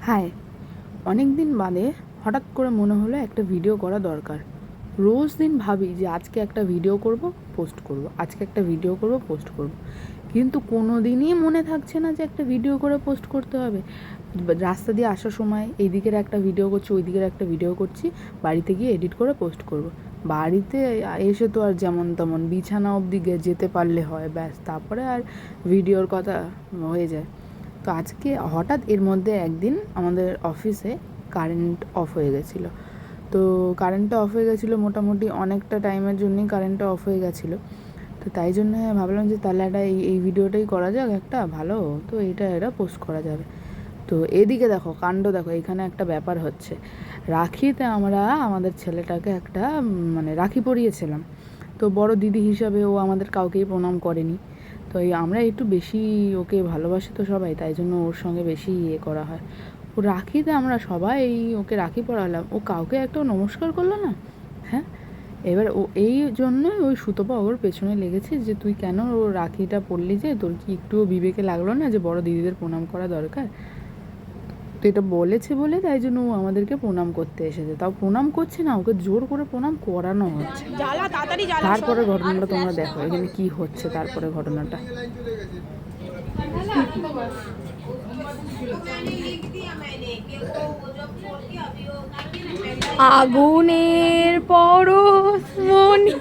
High, অনেক দিন বাদে হঠাৎ করে মনে হলো একটা ভিডিও করা দরকার। রোজ দিন ভাবি যে আজকে একটা ভিডিও করব, পোস্ট করব, আজকে একটা ভিডিও করব, পোস্ট করব, কিন্তু কোনো দিনই মনে থাকছে না যে একটা ভিডিও করে পোস্ট করতে হবে। রাস্তা দিয়ে আসার সময় এই দিকের একটা ভিডিও করছি, ওই দিকের একটা ভিডিও করছি, বাড়িতে গিয়ে এডিট করে পোস্ট করব। বাড়িতে এসে তো আর যেমন তেমন বিছানা অবধি যেতে পারলে হয়, ব্যাস, তারপরে আর ভিডিওর কথা হয়ে যায়। তো আজকে হঠাৎ এর মধ্যে একদিন আমাদের অফিসে কারেন্ট অফ হয়ে গেছিলো। তো কারেন্টটা অফ হয়ে গেছিলো, মোটামুটি অনেকটা টাইমের জন্যই কারেন্টটা অফ হয়ে গেছিলো। তো তাই জন্য ভাবলাম যে তাহলে একটা এই ভিডিওটাই করা যাক, একটা ভালো, তো এটা পোস্ট করা যাবে। তো এদিকে দেখো, কাণ্ড দেখো, এখানে একটা ব্যাপার হচ্ছে। রাখিতে আমরা আমাদের ছেলেটাকে একটা মানে রাখি পরিয়েছিলাম। তো বড় দিদি হিসাবে ও আমাদের কাউকেই প্রণাম করেনি। তো আমরা একটু বেশি ওকে ভালোবাসি তো সবাই, তাই জন্য ওর সঙ্গে বেশি করা হয়। ও রাখিতে আমরা সবাই ওকে রাখি পরালাম, ও কাউকে একটাও নমস্কার করলো না। হ্যাঁ, এবার ও এই জন্যই ওই সুতপা ওর পেছনে লেগেছে যে তুই কেন ও রাখিটা পরলি, যে তোর কি একটুও বিবেকে লাগলো না যে বড় দিদিদের প্রণাম করা দরকার। তো এটা বলেছে বলে তাই জন্য ও আমাদেরকে প্রণাম করতে এসেছে, তাও প্রণাম করছে না, ওকে জোর করে প্রণাম করানো হচ্ছে। তারপরে ঘটনাটা তোমরা দেখো এখানে কি হচ্ছে। তারপরে ঘটনাটা আগুনের পরশ মনি